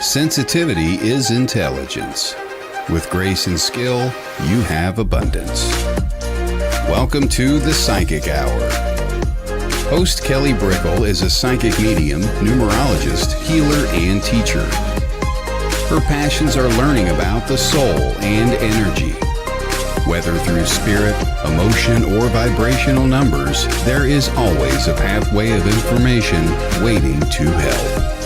Sensitivity is intelligence. With grace and skill, you have abundance. Welcome to the Psychic Hour. Host Kelly Brickle is a psychic medium, numerologist, healer, and teacher. Her passions are learning about the soul and energy. Whether through spirit, emotion, or vibrational numbers, there is always a pathway of information waiting to help.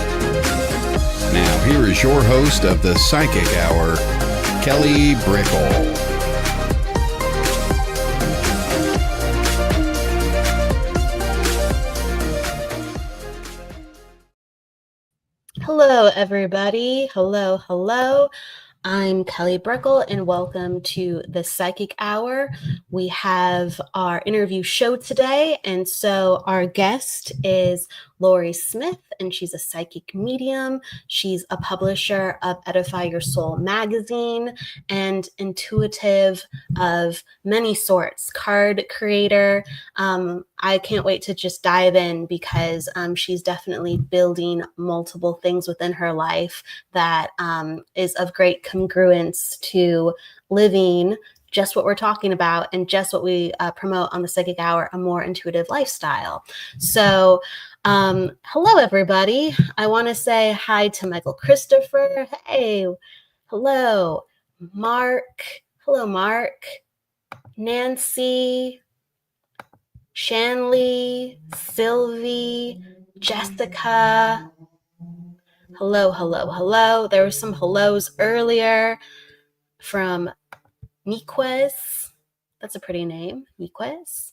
Now, here is your host of the Psychic Hour, Kelly Brickle. Hello, everybody. Hello. I'm Kelly Brickle, and welcome to the Psychic Hour. We have our interview show today, and so our guest is Laurie Smith, and she's a psychic medium. She's a publisher of Edify Your Soul magazine and intuitive of many sorts, card creator. I can't wait to just dive in because she's definitely building multiple things within her life that is of great congruence to living just what we're talking about and just what we promote on the Psychic Hour, a more intuitive lifestyle. So hello, everybody. I want to say hi to Michael Christopher. Hey, hello, Mark. Hello, Mark. Nancy, Shanley, Sylvie, Jessica. Hello. There were some hellos earlier from Niquez. That's a pretty name, Niquez.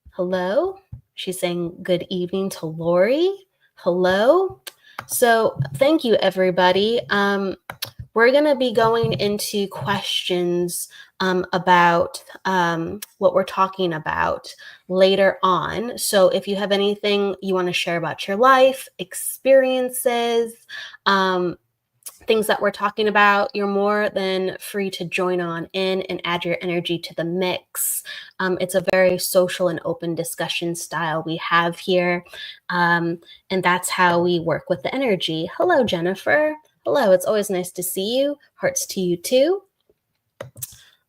Hello. She's saying good evening to Laurie. Hello. So thank you, everybody. We're going to be going into questions about what we're talking about later on. So if you have anything you want to share about your life, experiences, things that we're talking about, you're more than free to join on in and add your energy to the mix. It's a very social and open discussion style we have here. And that's how we work with the energy. Hello, Jennifer. Hello, it's always nice to see you. Hearts to you too.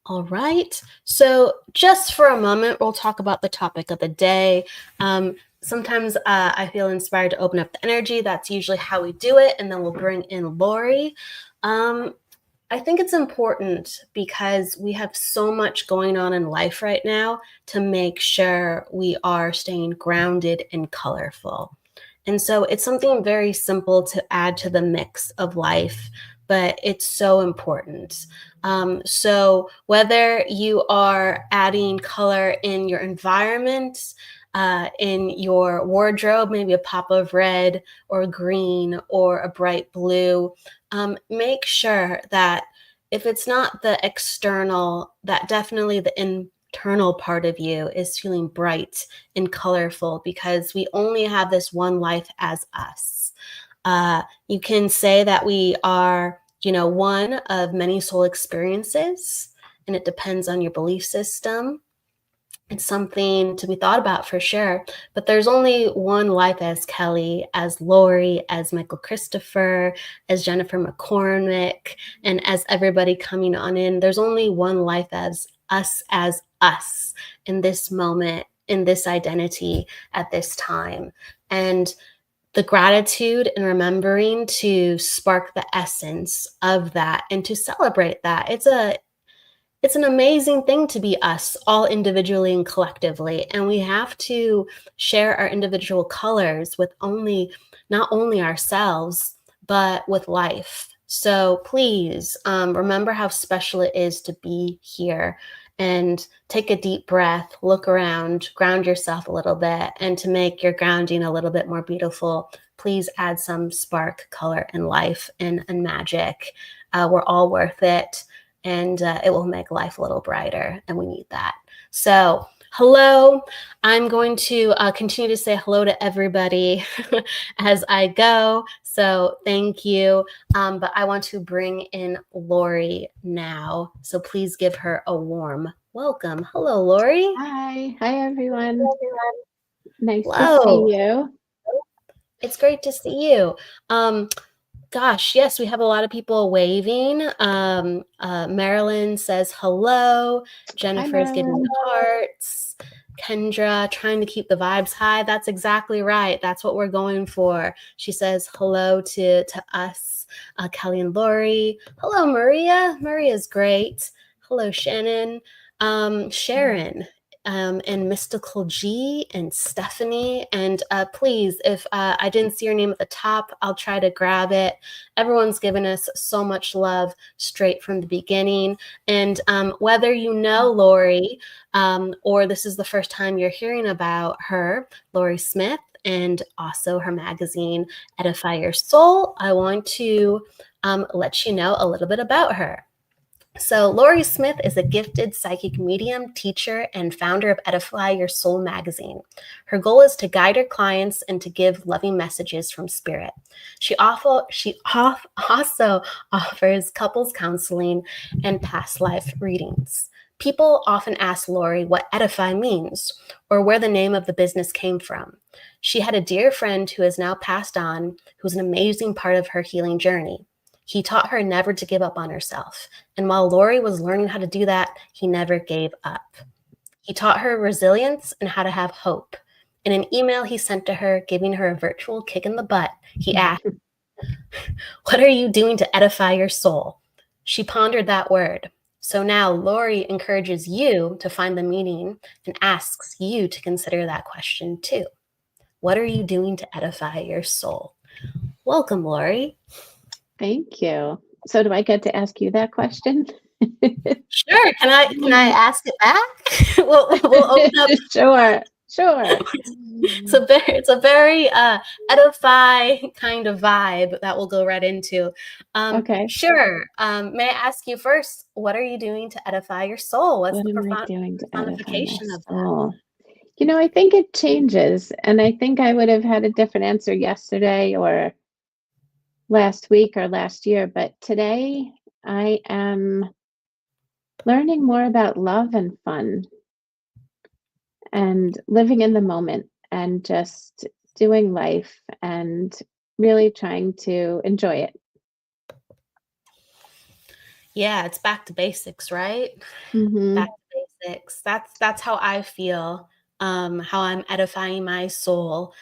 All right. So just for a moment, we'll talk about the topic of the day. Sometimes I feel inspired to open up the energy. That's usually how we do it. And then we'll bring in Laurie. I think it's important because we have so much going on in life right now to make sure we are staying grounded and colorful. And so it's something very simple to add to the mix of life, but it's so important. So whether you are adding color in your environment, in your wardrobe, maybe a pop of red or green or a bright blue, make sure that if it's not the external, that definitely the internal part of you is feeling bright and colorful, because we only have this one life as us. You can say that we are, one of many soul experiences, and it depends on your belief system. It's something to be thought about for sure, but there's only one life as Kelly, as Laurie, as Michael Christopher, as Jennifer McCormick, and as everybody coming on in. There's only one life as us in this moment, in this identity at this time. And the gratitude and remembering to spark the essence of that and to celebrate that. It's an amazing thing to be us, all individually and collectively. And we have to share our individual colors with not only ourselves, but with life. So please remember how special it is to be here, and take a deep breath, look around, ground yourself a little bit. And to make your grounding a little bit more beautiful, please add some spark, color, and life and magic. We're all worth it. And it will make life a little brighter, and we need that. So hello, I'm going to continue to say hello to everybody as I go. So thank you. But I want to bring in Laurie now. So please give her a warm welcome. Hello, Laurie. Hi everyone. Nice Hello. to see you. It's great to see you. Gosh, yes, we have a lot of people waving. Marilyn says hello. Hi, Jennifer's giving Marilyn. hearts. Kendra trying to keep the vibes high. That's exactly right. That's what we're going for. She says hello to us, Kelly and Laurie. Hello, Maria. Maria's great. Hello, Shannon. Sharon. And Mystical G and Stephanie. And please, if I didn't see your name at the top, I'll try to grab it. Everyone's given us so much love straight from the beginning. And whether you know Laurie or this is the first time you're hearing about her, Laurie Smith, and also her magazine, Edify Your Soul, I want to let you know a little bit about her. So Laurie Smith is a gifted psychic medium, teacher, and founder of Edify Your Soul magazine. Her goal is to guide her clients and to give loving messages from spirit. She also offers couples counseling and past life readings. People often ask Laurie what Edify means or where the name of the business came from. She had a dear friend who has now passed on, who's an amazing part of her healing journey. He taught her never to give up on herself. And while Laurie was learning how to do that, he never gave up. He taught her resilience and how to have hope. In an email he sent to her, giving her a virtual kick in the butt, he asked, "What are you doing to edify your soul?" She pondered that word. So now Laurie encourages you to find the meaning and asks you to consider that question too. What are you doing to edify your soul? Welcome, Laurie. Thank you. So do I get to ask you that question? Sure. Can I ask it back? we'll open up. Sure. It's a very edify kind of vibe that we'll go right into. Okay. Sure. May I ask you first, what are you doing to edify your soul? What's What the am I doing to edify my personification of that? soul? You know, I think it changes, and I think I would have had a different answer yesterday or last week or last year, but today I am learning more about love and fun and living in the moment and just doing life and really trying to enjoy it. Yeah, it's back to basics, right? Mm-hmm. Back to basics. That's how I feel. How I'm edifying my soul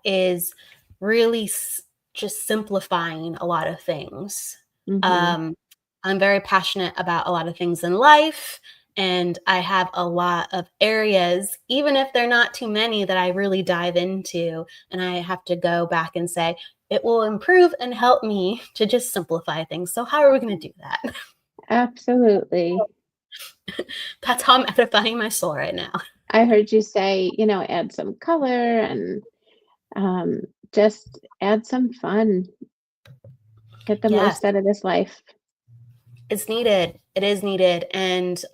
is really just simplifying a lot of things. Mm-hmm. I'm very passionate about a lot of things in life, and I have a lot of areas, even if they're not too many, that I really dive into, and I have to go back and say, it will improve and help me to just simplify things. So how are we going to do that? Absolutely. That's how I'm edifying my soul right now. I heard you say, add some color and just add some fun. Get the most out of this life. It's needed. It is needed. And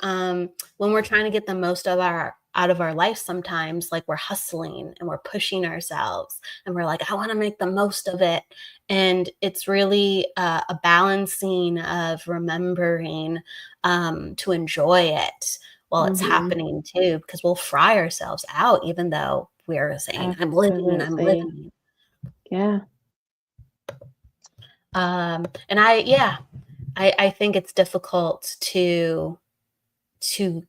when we're trying to get the most out of our life, sometimes like we're hustling and we're pushing ourselves and we're like, I want to make the most of it. And it's really a balancing of remembering to enjoy it while it's happening too, because we'll fry ourselves out, even though we're saying, I'm living. Yeah. And I think it's difficult to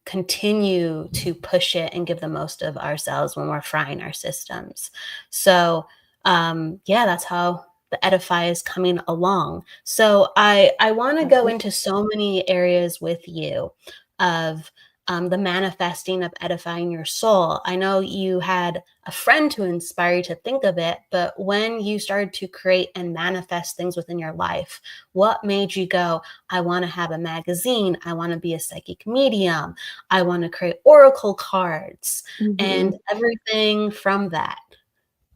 continue to push it and give the most of ourselves when we're frying our systems. So that's how the Edify is coming along. So I want to go into so many areas with you of the manifesting of edifying your soul. I know you had a friend who inspired you to think of it, but when you started to create and manifest things within your life, what made you go, I want to have a magazine, I want to be a psychic medium, I want to create oracle cards, and everything from that?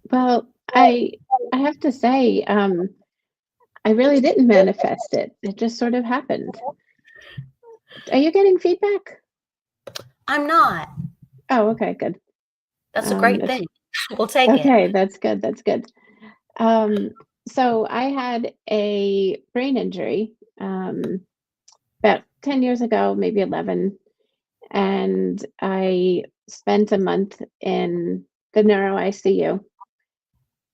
Well, I have to say, I really didn't manifest it. It just sort of happened. Are you getting feedback? I'm not. Oh, okay, good. That's a great thing. We'll take it. Okay, that's good. That's good. So I had a brain injury about 10 years ago, maybe 11, and I spent a month in the neuro ICU.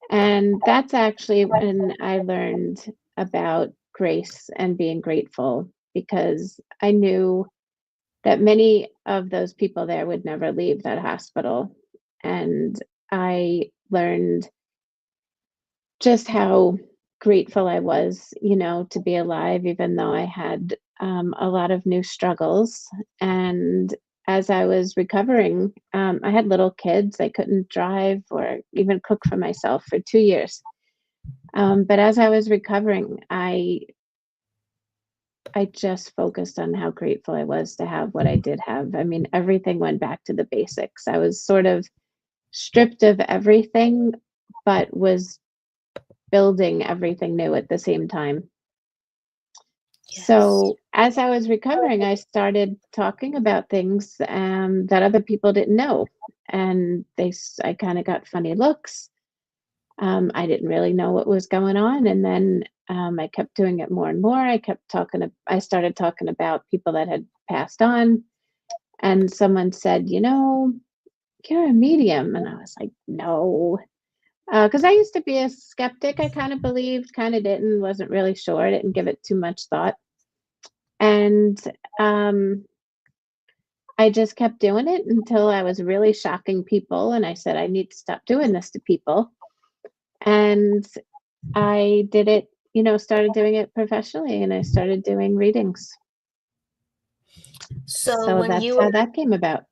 And that's actually when I learned about grace and being grateful, because I knew that many of those people there would never leave that hospital. And I learned just how grateful I was, to be alive, even though I had a lot of new struggles. And as I was recovering, I had little kids. I couldn't drive or even cook for myself for 2 years. But as I was recovering, I just focused on how grateful I was to have what I did have. I mean, everything went back to the basics. I was sort of stripped of everything, but was building everything new at the same time. Yes. So as I was recovering, I started talking about things that other people didn't know, and I kind of got funny looks. I didn't really know what was going on, and then I kept doing it more and more. I started talking about people that had passed on, and someone said, "You're a medium," and I was like, "No." Because I used to be a skeptic. I kind of believed, kind of didn't, wasn't really sure, I didn't give it too much thought. And I just kept doing it until I was really shocking people. And I said, I need to stop doing this to people. And I did it, started doing it professionally, and I started doing readings. So So when that's you how were, that came about.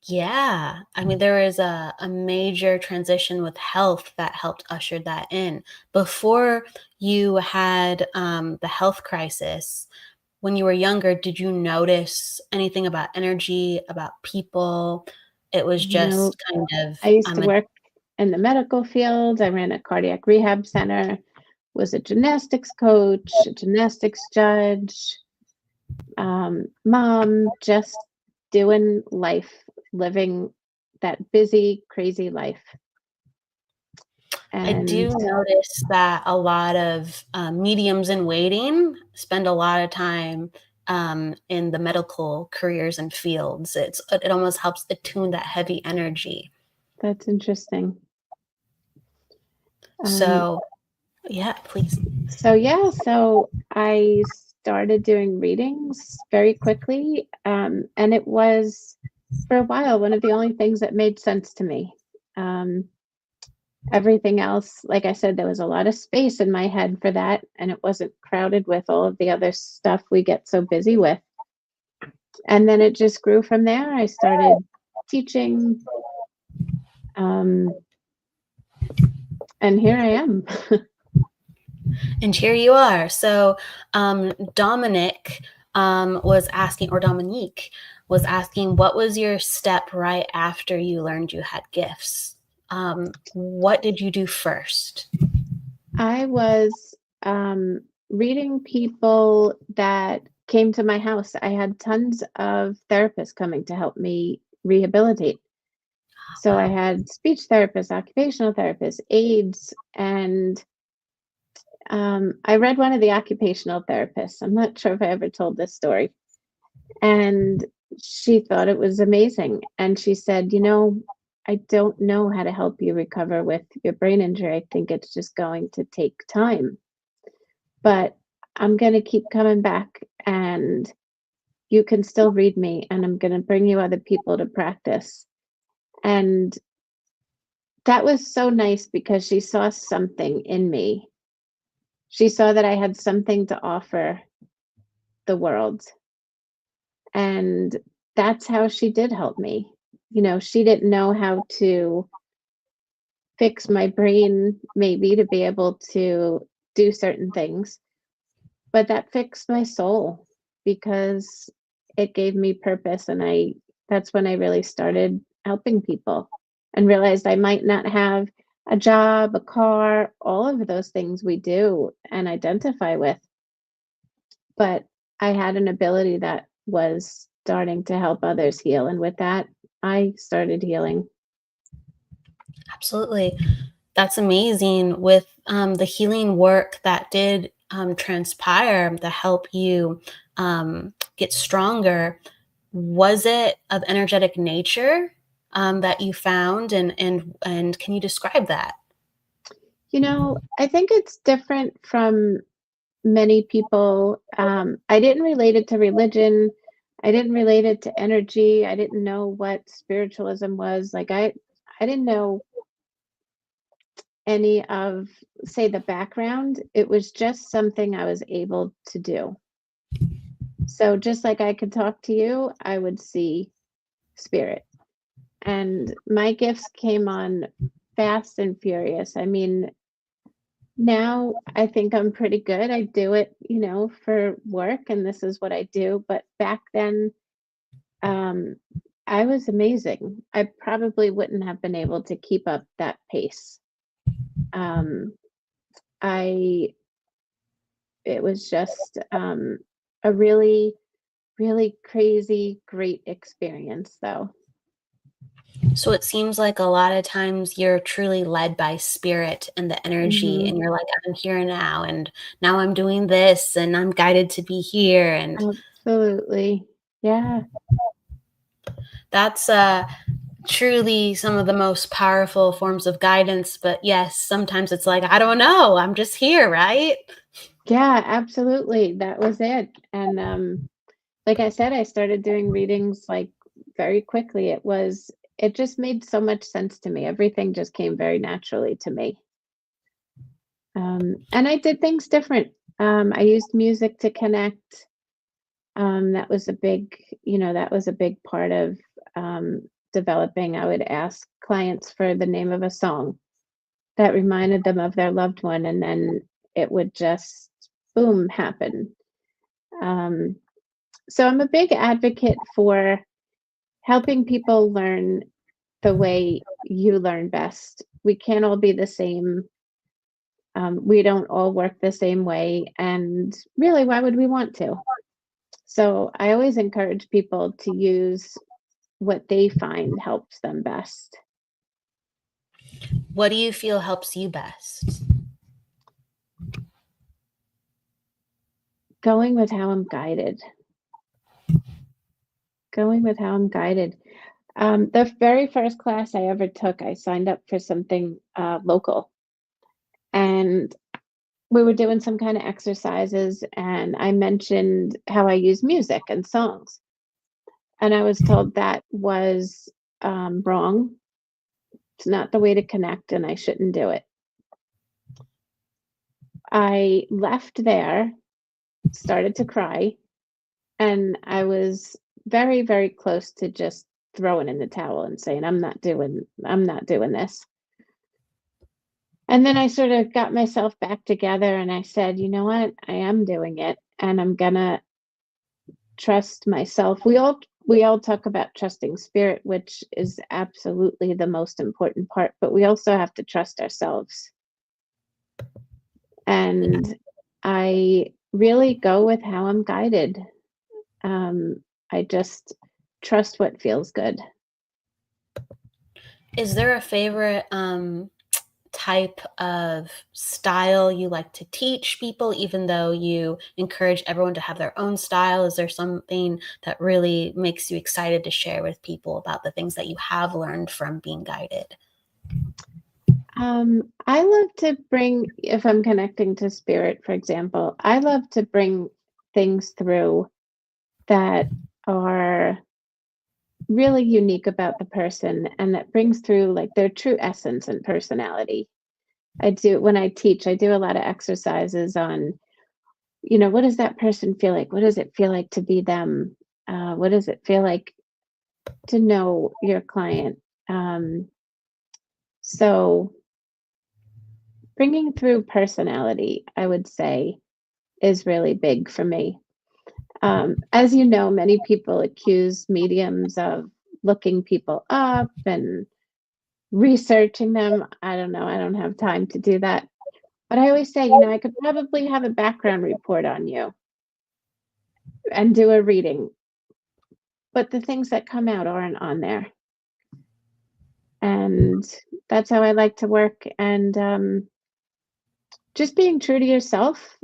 yeah, I mean, there is a major transition with health that helped usher that in. Before you had the health crisis, when you were younger, did you notice anything about energy, about people? It was No, just kind of, I used to work in the medical field. I ran a cardiac rehab center, was a gymnastics coach, a gymnastics judge, mom, just doing life, living that busy, crazy life. I do And notice that a lot of mediums in waiting spend a lot of time in the medical careers and fields. It almost helps attune that heavy energy. that's interesting. Um, So yeah, please. so I started doing readings very quickly, and it was for a while one of the only things that made sense to me. Um, Everything else, like I said, there was a lot of space in my head for that, and it wasn't crowded with all of the other stuff we get so busy with. And then it just grew from there. I started teaching, um, and here I am. And here you are. So Dominic was asking, or Dominique was asking, what was your step right after you learned you had gifts? What did you do first? I was reading people that came to my house. I had tons of therapists coming to help me rehabilitate. So I Wow. had speech therapists, occupational therapists, aides, and I read one of the occupational therapists. I'm not sure if I ever told this story. And she thought it was amazing. And she said, I don't know how to help you recover with your brain injury. I think it's just going to take time. But I'm going to keep coming back, and you can still read me, and I'm going to bring you other people to practice. And that was so nice because she saw something in me. She saw that I had something to offer the world. And that's how she did help me. She didn't know how to fix my brain, maybe to be able to do certain things, but that fixed my soul because it gave me purpose. And that's when I really started helping people and realized I might not have a job, a car, all of those things we do and identify with, but I had an ability that was starting to help others heal. And with that, I started healing. Absolutely. That's amazing. With the healing work that did transpire to help you get stronger, was it of energetic nature that you found? And can you describe that? I think it's different from many people. I didn't relate it to religion. I didn't relate it to energy. I didn't know what spiritualism was. Like I didn't know any of, say, the background. It was just something I was able to do. So just like I could talk to you, I would see spirit. And my gifts came on fast and furious. I mean, now I think I'm pretty good. I do it, for work, and this is what I do. But back then, um, I was amazing. I probably wouldn't have been able to keep up that pace. Um, I It was just a really, really crazy, great experience, though. So it seems like a lot of times you're truly led by spirit and the energy, and Mhm. you're like, I'm here now, and now I'm doing this, and I'm guided to be here. And Absolutely. Yeah. that's truly some of the most powerful forms of guidance. But yes, sometimes it's like, I don't know, I'm just here, right? Yeah, absolutely. That was it. And like I said, I started doing readings like very quickly. It just made so much sense to me. Everything just came very naturally to me. And I did things different. I used music to connect. That was a big part of developing. I would ask clients for the name of a song that reminded them of their loved one, and then it would just boom happen. Um, so I'm a big advocate for helping people learn the way you learn best. We can't all be the same. We don't all work the same way. And really, why would we want to? So I always encourage people to use what they find helps them best. What do you feel helps you best? Going with how I'm guided. Going with how I'm guided. The very first class I ever took, I signed up for something local. And we were doing some kind of exercises, and I mentioned how I use music and songs. And I was told that was wrong. It's not the way to connect, and I shouldn't do it. I left there, started to cry, and I was very, very close to just throwing in the towel and saying, I'm not doing this. And then I sort of got myself back together and I said, you know what? I am doing it, and I'm gonna trust myself. We all talk about trusting spirit, which is absolutely the most important part, but we also have to trust ourselves. And I really go with how I'm guided. I just trust what feels good. Is there a favorite type of style you like to teach people, even though you encourage everyone to have their own style? Is there something that really makes you excited to share with people about the things that you have learned from being guided? I love to bring, if I'm connecting to spirit, for example, I love to bring things through that are really unique about the person and that brings through like their true essence and personality. When I teach, I do a lot of exercises on, what does that person feel like? What does it feel like to be them? What does it feel like to know your client? So bringing through personality, I would say, is really big for me. As you know, many people accuse mediums of looking people up and researching them. I don't know. I don't have time to do that. But I always say, I could probably have a background report on you and do a reading, but the things that come out aren't on there. And that's how I like to work. And just being true to yourself,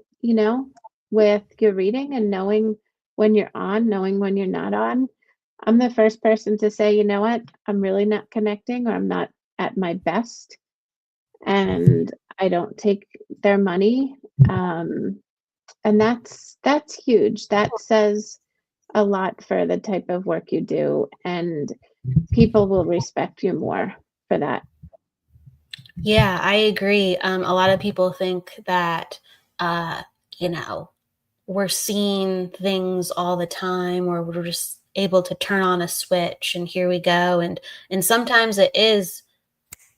with your reading and knowing when you're on, knowing when you're not on. I'm the first person to say, you know what, I'm really not connecting or I'm not at my best. And I don't take their money. And that's huge. That says a lot for the type of work you do, and people will respect you more for that. Yeah, I agree. A lot of people think that, uh, you know, we're seeing things all the time, or we're just able to turn on a switch and here we go. And sometimes it is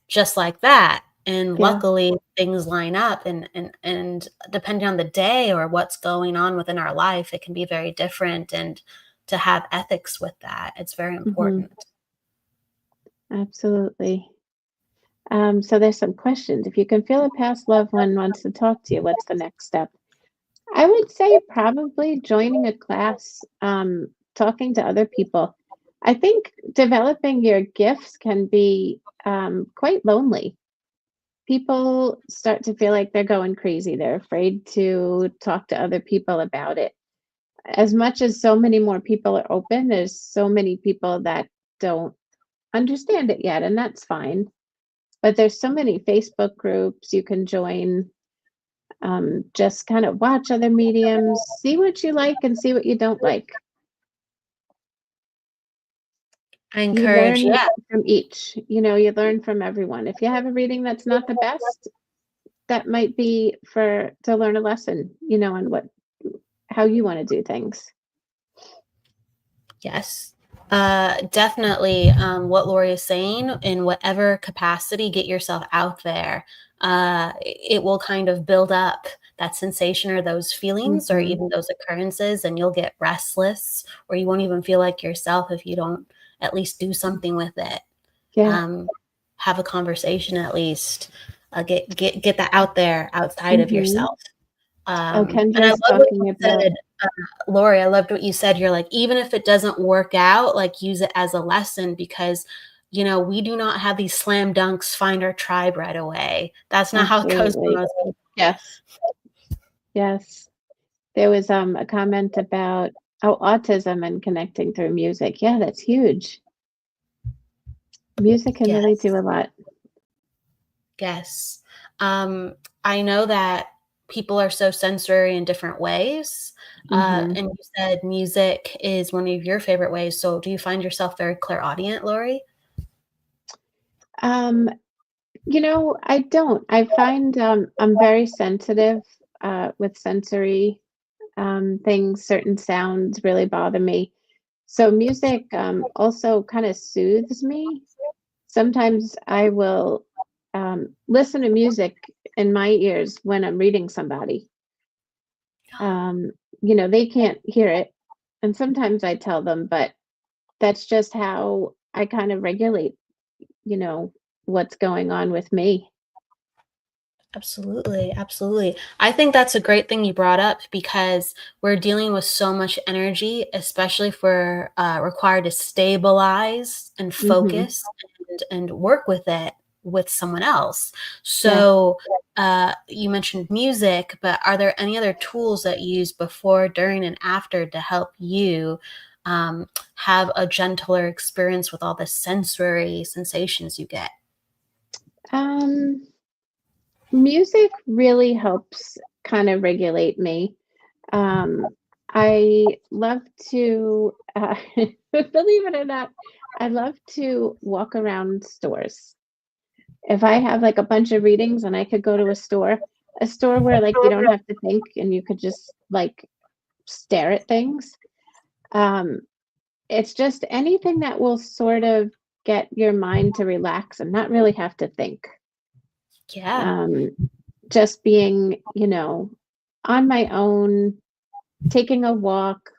just like that. And Yeah. luckily things line up, and depending on the day or what's going on within our life, it can be very different. And to have ethics with that, it's very Hmm. important. Absolutely. So there's some questions. If you can feel a past loved one wants to talk to you, what's the next step? I would say probably joining a class, talking to other people. I think developing your gifts can be quite lonely. People start to feel like they're going crazy. They're afraid to talk to other people about it. As much as so many more people are open, there's so many people that don't understand it yet, and that's fine. But there's so many Facebook groups you can join. Just kind of watch other mediums, see what you like and see what you don't like. I You encourage, learn yeah. from each, you learn from everyone. If you have a reading that's not the best, that might be for to learn a lesson, on how you want to do things. Yes. Definitely, what Laurie is saying, in whatever capacity, get yourself out there. It will kind of build up that sensation or those feelings or Hmm. even those occurrences, and you'll get restless, or you won't even feel like yourself if you don't at least do something with it. Yeah. Um, have a conversation at least. Get that out there outside of Hmm. yourself. Oh, And I Kendra's love what talking you about. said, Lori. I loved what you said. You're like, even if it doesn't work out, like, use it as a lesson, because we do not have these slam dunks, find our tribe right away. That's not how it goes for Absolutely. most people. Yes. Yes. There was a comment about autism and connecting through music. Yeah, that's huge. Music can really Yes, do a lot. yes. I know that people are so sensory in different ways. Hmm. And you said music is one of your favorite ways. So do you find yourself very clairaudient, Lori? Um, I don't. I find I'm very sensitive with sensory things. Certain sounds really bother me. So music also kind of soothes me. Sometimes I will listen to music in my ears when I'm reading somebody. Um, they can't hear it. And sometimes I tell them, but that's just how I kind of regulate, you know, what's going on with me. Absolutely, absolutely. I think that's a great thing you brought up, because we're dealing with so much energy, especially if we're required to stabilize and Hmm. focus and work with it with someone else. Yeah. So, you mentioned music, but are there any other tools that you use before, during, and after to help you have a gentler experience with all the sensory sensations you get? Um, Music really helps kind of regulate me. Um, I love to, believe it or not, I love to walk around stores. If I have like a bunch of readings and I could go to a store where like you don't have to think and you could just like stare at things. Um, it's just anything that will sort of get your mind to relax and not really have to think. Yeah. Um, just being, on my own, taking a walk,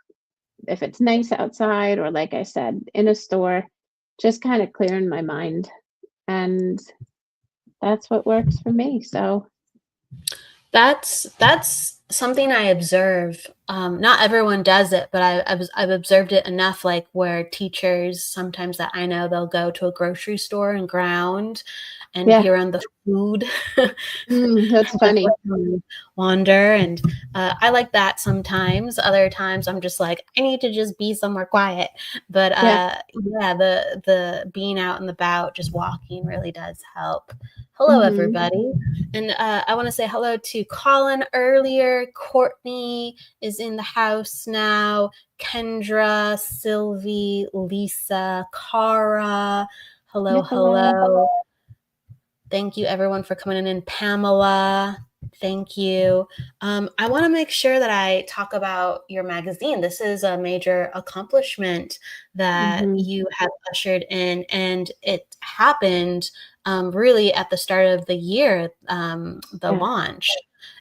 if it's nice outside, or like I said, in a store, just kind of clearing my mind. And that's what works for me. So, That's something I observe. Not everyone does it, but I've observed it enough. Like, where teachers sometimes that I know, they'll go to a grocery store and ground and yeah, be around the food. that's funny. Wander, and I like that sometimes. Other times I'm just like, I need to just be somewhere quiet. But Yeah. yeah, the being out and about, just walking, really does help. Hello, Mhm. everybody. And I want to say hello to Colin earlier. Courtney is in the house now. Kendra, Sylvie, Lisa, Cara. Hello, Yeah, hello. hello. Thank you, everyone, for coming in. Pamela, thank you. I want to make sure that I talk about your magazine. This is a major accomplishment that Mhm. you have ushered in, and it happened really at the start of the year, the Yeah. launch.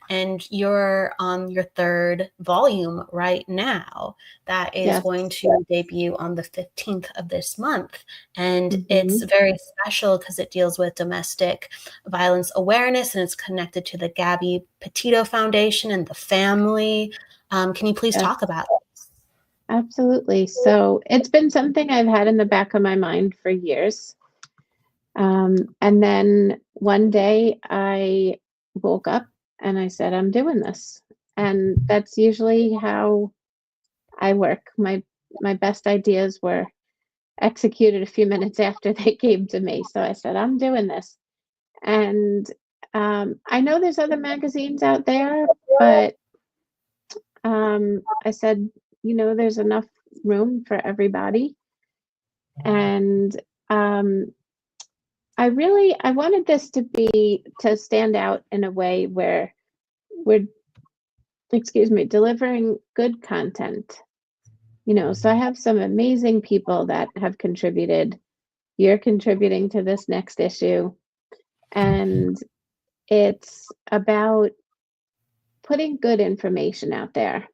And you're on your third volume right now that is Yes. going to debut on the 15th of this month. And it's Mhm. very special because it deals with domestic violence awareness and it's connected to the Gabby Petito Foundation and the family. Can you please Yes. talk about this? Absolutely. So it's been something I've had in the back of my mind for years. And then one day I woke up and I said, I'm doing this. And that's usually how I work. My best ideas were executed a few minutes after they came to me. So I said, I'm doing this. And I know there's other magazines out there, but I said, there's enough room for everybody. And I wanted this to stand out in a way where we're, delivering good content. So I have some amazing people that have contributed. You're contributing to this next issue, and it's about putting good information out there.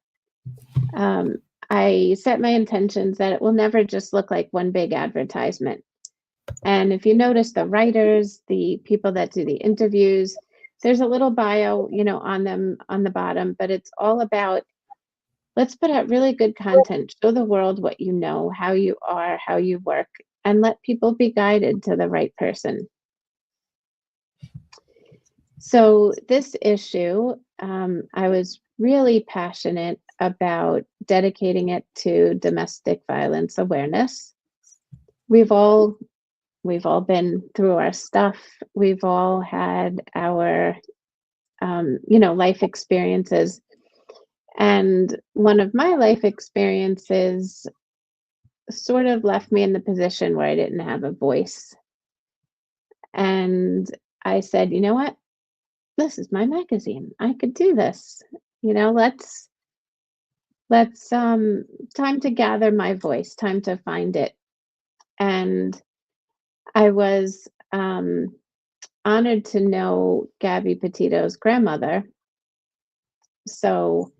I set my intentions that it will never just look like one big advertisement. And if you notice the writers, the people that do the interviews, there's a little bio, on them on the bottom, but it's all about let's put out really good content, show the world what you know, how you are, how you work, and let people be guided to the right person. So this issue, I was really passionate about dedicating it to domestic violence awareness. We've all been through our stuff. We've all had our life experiences. And one of my life experiences sort of left me in the position where I didn't have a voice. And I said, you know what? This is my magazine. I could do this. Let's time to gather my voice, time to find it. And I was honored to know Gabby Petito's grandmother. So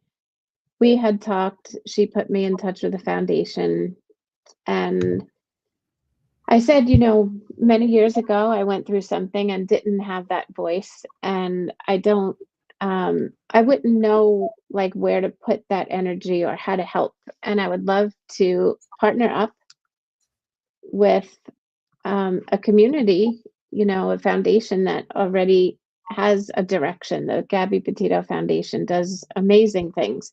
we had talked, she put me in touch with the foundation, and I said, many years ago I went through something and didn't have that voice, and I wouldn't know like where to put that energy or how to help. And I would love to partner up with a community, a foundation that already has a direction. The Gabby Petito Foundation does amazing things,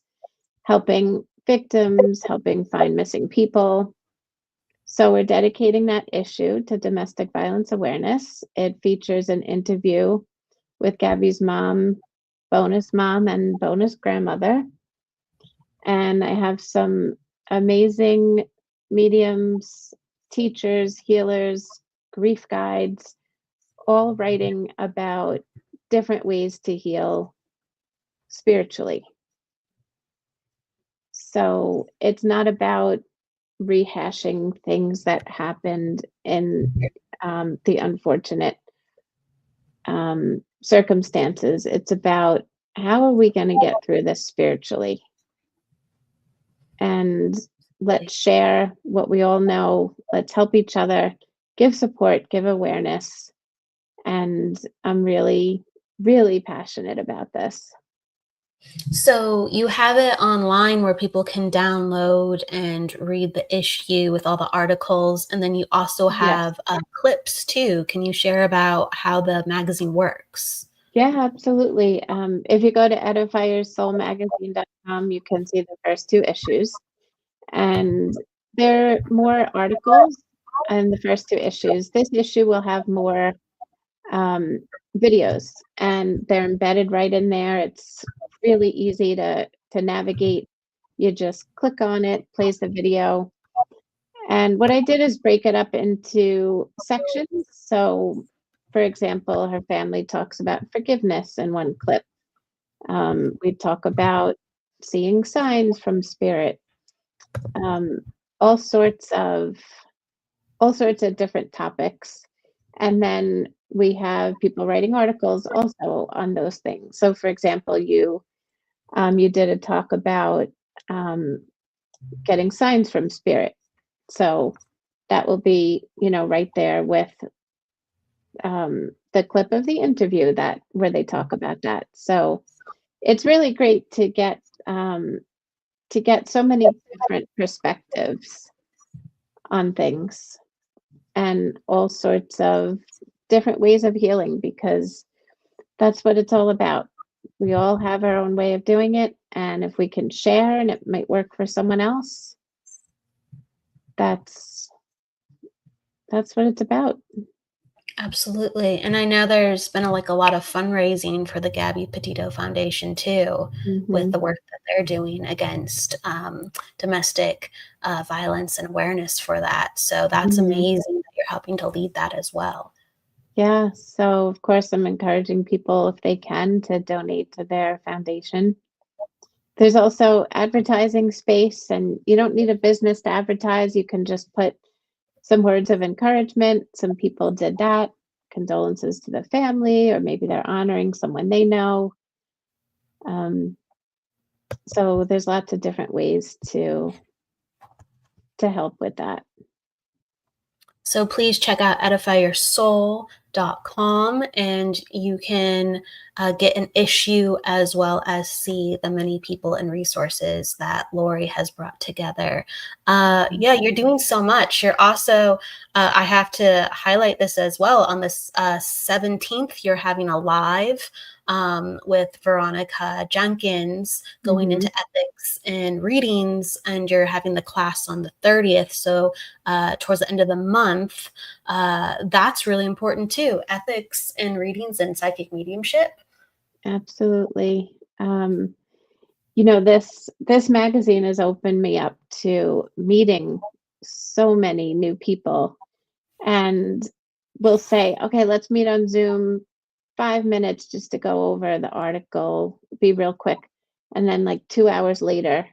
helping victims, helping find missing people. So we're dedicating that issue to domestic violence awareness. It features an interview with Gabby's mom, and bonus grandmother. And I have some amazing mediums, teachers, healers, grief guides, all writing about different ways to heal spiritually. So it's not about rehashing things that happened in the unfortunate circumstances. It's about how are we going to get through this spiritually? And let's share what we all know. Let's help each other, give support, give awareness. And I'm really, really passionate about this. So you have it online where people can download and read the issue with all the articles. And then you also have clips too. Can you share about how the magazine works? Yeah, absolutely. If you go to edifiersoulmagazine.com, you can see the first two issues. And there are more articles in the first two issues. This issue will have more videos, and they're embedded right in there. It's really easy to navigate. You just click on it, plays the video. And what I did is break it up into sections. So, for example, her family talks about forgiveness in one clip. We talk about seeing signs from spirit, um, all sorts of different topics. And then we have people writing articles also on those things. So, for example, you did a talk about getting signs from spirit. So that will be, right there with the clip of the interview that where they talk about that. So it's really great to get so many different perspectives on things and all sorts of different ways of healing, because that's what it's all about. We all have our own way of doing it, and if we can share and it might work for someone else, that's what it's about. Absolutely. And I know there's been a lot of fundraising for the Gabby Petito Foundation too, with the work that they're doing against domestic violence and awareness for that. So that's amazing that you're helping to lead that as well. Yeah. So of course I'm encouraging people, if they can, to donate to their foundation. There's also advertising space, and you don't need a business to advertise. You can just put some words of encouragement. Some people did that. Condolences to the family, or maybe they're honoring someone they know. So there's lots of different ways to help with that. So please check out edifyyoursoul.com, and you can get an issue as well as see the many people and resources that Laurie has brought together. Yeah, you're doing so much. You're also, I have to highlight this as well, on this 17th, you're having a live with Veronica Jenkins going into ethics and readings, and you're having the class on the 30th. So towards the end of the month, that's really important too. Ethics and readings and psychic mediumship. Absolutely. This magazine has opened me up to meeting so many new people, and we'll say, okay, let's meet on Zoom 5 minutes just to go over the article, be real quick. And then 2 hours later,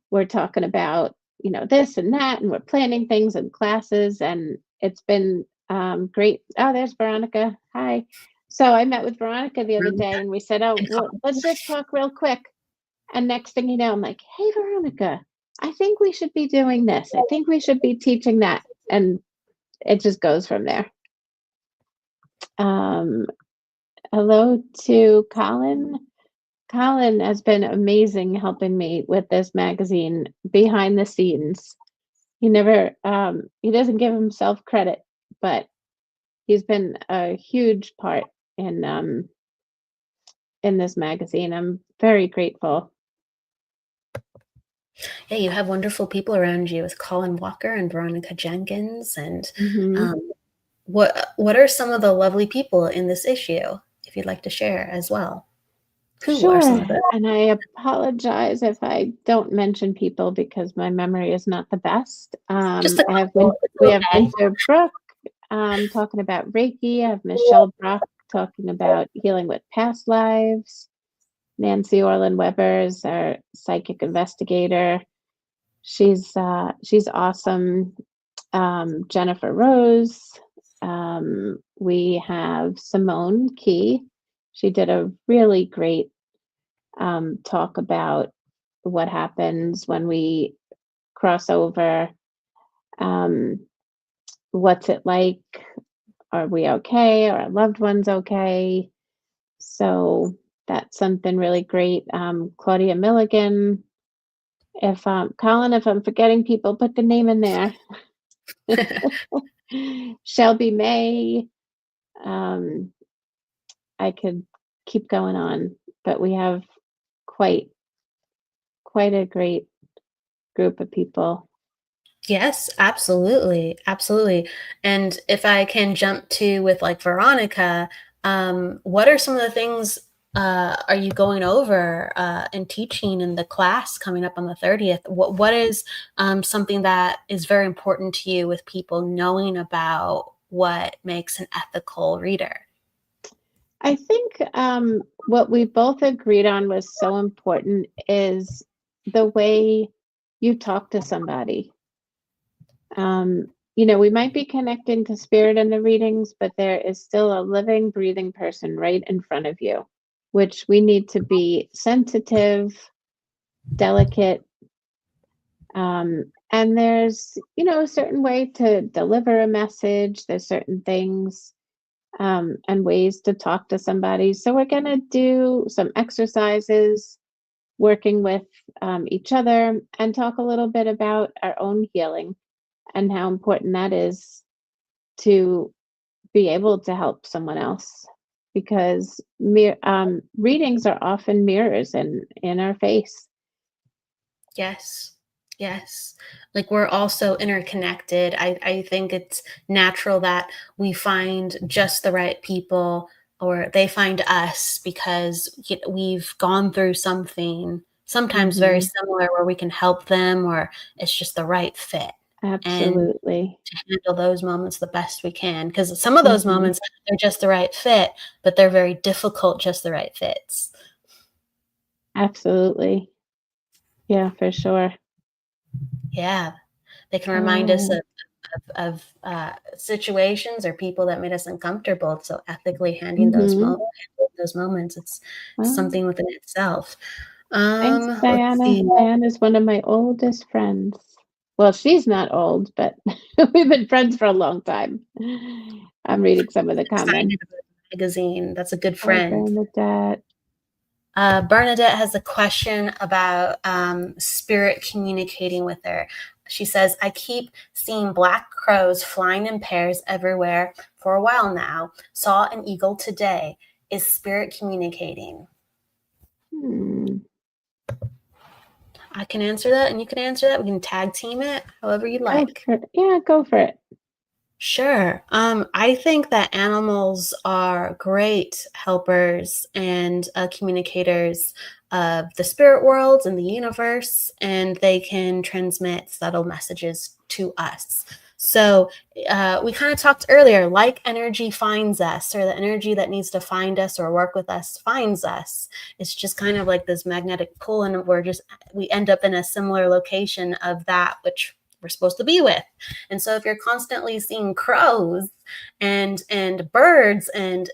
we're talking about, this and that, and we're planning things and classes, and it's been great. Oh, there's Veronica. Hi. So I met with Veronica the other day, and we said, oh, well, let's just talk real quick. And next thing you know, I'm like, hey, Veronica, I think we should be doing this. I think we should be teaching that. And it just goes from there. Hello to Colin. Colin has been amazing helping me with this magazine behind the scenes. He never, he doesn't give himself credit, but he's been a huge part in this magazine. I'm very grateful. Yeah, you have wonderful people around you with Colin Walker and Veronica Jenkins. And what are some of the lovely people in this issue, if you'd like to share as well? Who are some of them? And I apologize if I don't mention people because my memory is not the best. We have Winter Brook talking about Reiki. I have Michelle Brock talking about healing with past lives. Nancy Orland Weber is our psychic investigator. She's awesome. Jennifer Rose. We have Simone Key. She did a really great talk about what happens when we cross over. What's it like? Are we okay? Are our loved ones okay? So that's something really great. Claudia Milligan. If Colin, if I'm forgetting people, put the name in there. Shelby May. I could keep going on, but we have quite a great group of people. Yes, absolutely. Absolutely. And if I can jump to with Veronica, What are some of the things are you going over and teaching in the class coming up on the 30th? What is something that is very important to you with people knowing about what makes an ethical reader? I think what we both agreed on was so important is the way you talk to somebody. We might be connecting to spirit in the readings, but there is still a living, breathing person right in front of you, which we need to be sensitive, delicate. And there's, a certain way to deliver a message. There's certain things and ways to talk to somebody. So we're going to do some exercises working with each other and talk a little bit about our own healing and how important that is to be able to help someone else, because readings are often mirrors in our face. Yes. Yes. Like we're also interconnected. I think it's natural that we find just the right people or they find us because we've gone through something, sometimes very similar, where we can help them or it's just the right fit. And Absolutely. to handle those moments the best we can. Because some of those moments, they're just the right fit, but they're very difficult, just the right fits. Absolutely. Yeah, for sure. Yeah. They can remind us of situations or people that made us uncomfortable. So ethically handling those moments, it's Well, something within itself. thanks, Let's Diana. see. Diana's one of my oldest friends. Well, she's not old, but we've been friends for a long time. I'm reading some of the Excited comments. about the magazine. That's a good Hi, friend. Bernadette. Bernadette has a question about spirit communicating with her. She says, I keep seeing black crows flying in pairs everywhere for a while now. Saw an eagle today. Is spirit communicating? I can answer that and you can answer that. We can tag team it however you like. Go for it. Sure. I think that animals are great helpers and communicators of the spirit world and the universe, and they can transmit subtle messages to us. So we kind of talked earlier, like energy finds us, or the energy that needs to find us or work with us finds us. It's just kind of like this magnetic pull, and we end up in a similar location of that which we're supposed to be with. And so if you're constantly seeing crows and birds and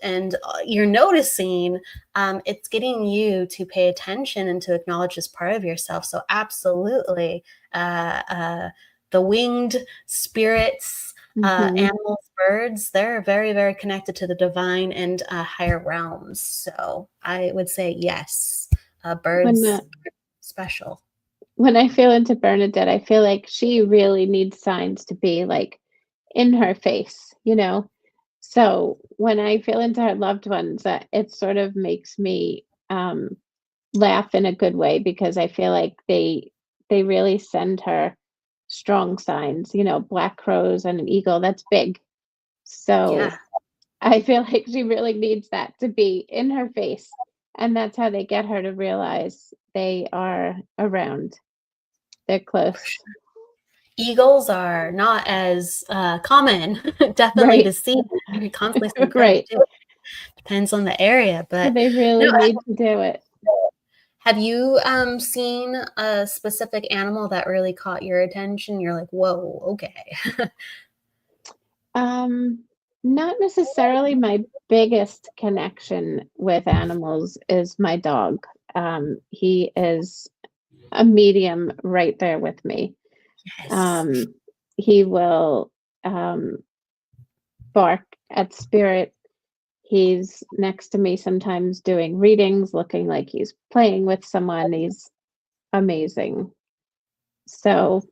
you're noticing, it's getting you to pay attention and to acknowledge this part of yourself. So absolutely, the winged spirits, animals, birds, they're very, very connected to the divine and higher realms. So I would say yes, birds special. When I feel into Bernadette, I feel like she really needs signs to be like in her face, So when I feel into her loved ones, it sort of makes me laugh in a good way, because I feel like they really send her strong signs, black crows and an eagle, that's big. So Yeah. I feel like she really needs that to be in her face. And that's how they get her to realize they are around. They're close. Eagles are not as common, definitely to Right. see. You're constantly seeing crows Right. too. Depends on the area, So but they no. really need to do it. Have you seen a specific animal that really caught your attention? You're like, whoa, okay. Not necessarily. My biggest connection with animals is my dog. He is a medium right there with me. Yes. He will bark at spirit. He's next to me sometimes doing readings, looking like he's playing with someone. He's amazing. So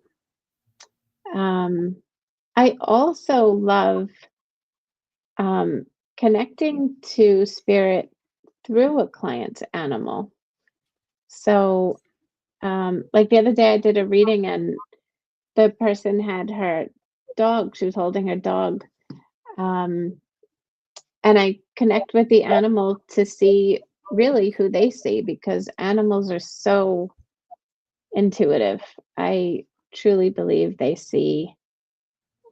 I also love connecting to spirit through a client's animal. So, like the other day, I did a reading and the person had her dog. She was holding her dog. And I connect with the animal to see really who they see, because animals are so intuitive. I truly believe they see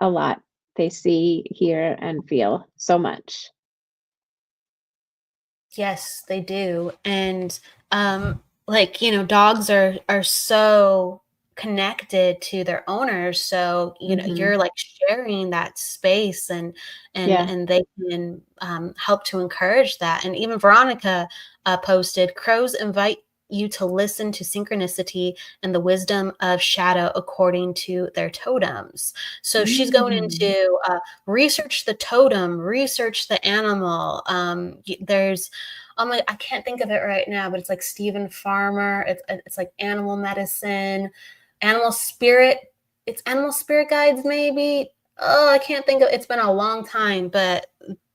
a lot. They see, hear, and feel so much. Yes, they do. And like, dogs are so connected to their owners. So, Hmm. you're like sharing that space, Yeah. and they can help to encourage that. And even Veronica posted, crows invite you to listen to synchronicity and the wisdom of shadow according to their totems. So she's going Mm. into research the totem, research the animal. There's I can't think of it right now, but it's like Stephen Farmer. It's like animal medicine, animal spirit. It's animal spirit guides, maybe. Oh, I can't think of. It's been a long time, but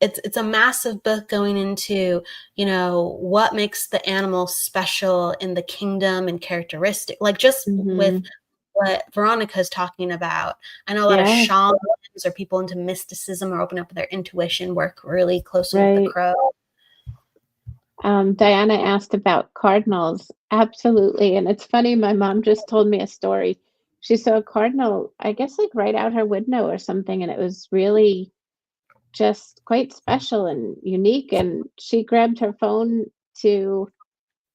it's a massive book going into what makes the animal special in the kingdom and characteristic, like just with Hmm. what Veronica's talking about. I know a lot of Yeah. shamans or people into mysticism or open up their intuition work really closely with the Right. crow. Diana asked about cardinals. Absolutely. And it's funny, my mom just told me a story. She saw a cardinal, I guess, like right out her window or something, and it was really just quite special and unique. And she grabbed her phone to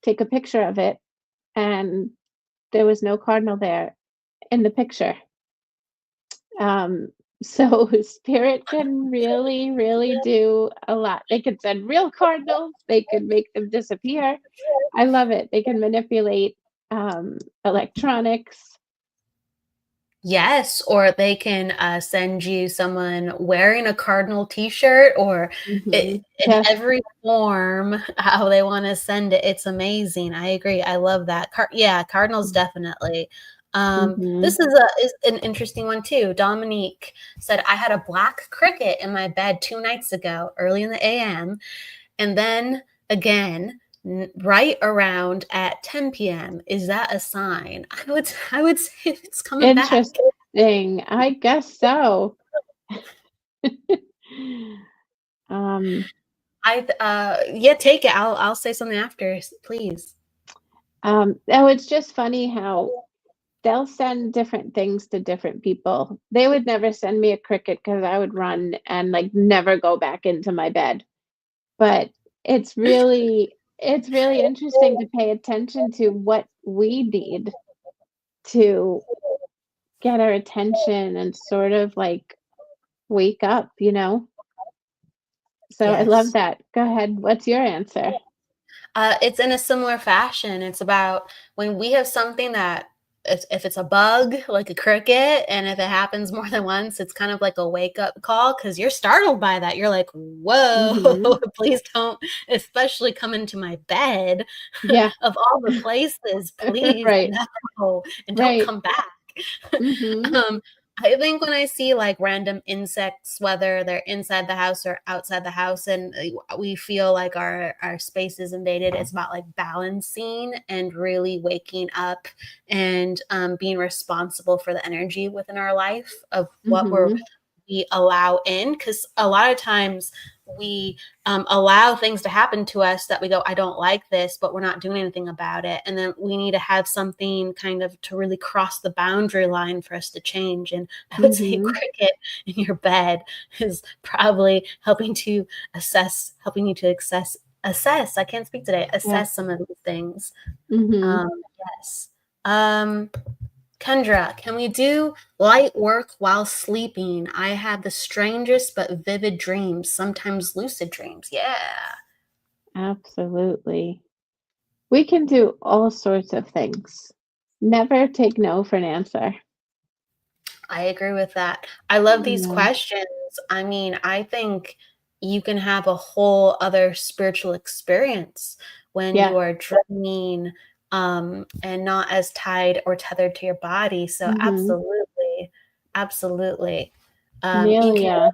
take a picture of it, and there was no cardinal there in the picture. Um, so spirit can really, really do a lot. They could send real cardinals, they could make them disappear. I love it. They can manipulate electronics. Yes, or they can send you someone wearing a cardinal T-shirt, or Hmm. in Yeah. every form how they want to send it. It's amazing. I agree. I love that. Yeah, cardinals definitely. Hmm. This is an interesting one too. Dominique said, I had a black cricket in my bed 2 nights ago, early in the AM, and then again right around at 10 p.m. Is that a sign? I would say it's coming back. Interesting. I guess so. um, Yeah, take it. I'll say something after, please. oh, it's just funny how they'll send different things to different people. They would never send me a cricket because I would run and like never go back into my bed. But it's really interesting to pay attention to what we need to get our attention and sort of like wake up. So I love Yes. that. Go ahead. What's your answer? It's in a similar fashion. It's about when we have something that, if it's a bug, like a cricket, and if it happens more than once, it's kind of like a wake up call because you're startled by that. You're like, whoa, Hmm. please don't, especially come into my bed Yeah. of all the places. Please, Right. no, and don't Right. come back. Hmm. um, I think when I see like random insects, whether they're inside the house or outside the house, and we feel like our space is invaded, it's about like balancing and really waking up and being responsible for the energy within our life of what Hmm. we allow in, because a lot of times we allow things to happen to us that we go, I don't like this, but we're not doing anything about it. And then we need to have something kind of to really cross the boundary line for us to change. And I would say Hmm. cricket in your bed is probably helping you to assess. I can't speak today. Yeah. Assess some of these things. Hmm. Um, yes. Um, Kendra, can we do light work while sleeping? I have the strangest but vivid dreams, sometimes lucid dreams. Yeah, Absolutely. We can do all sorts of things. Never take no for an answer. I agree with that. I love these Yeah. questions. I mean, I think you can have a whole other spiritual experience when Yeah. you are dreaming and not as tied or tethered to your body. So, Hmm. absolutely, absolutely. You can. Amelia.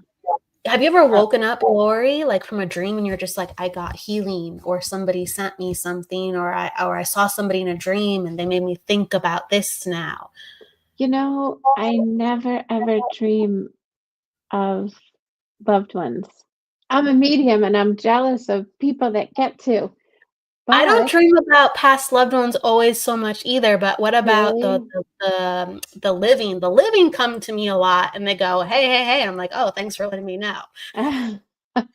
Have you ever uh, woken up, Lori, like from a dream and you're just like, I got healing, or somebody sent me something, or I saw somebody in a dream and they made me think about this now. I never ever dream of loved ones. I'm a medium and I'm jealous of people that get to. I don't But dream about past loved ones always so much either, but what about really, the living? The living come to me a lot and they go, "Hey, hey, hey." I'm like, "Oh, thanks for letting me know."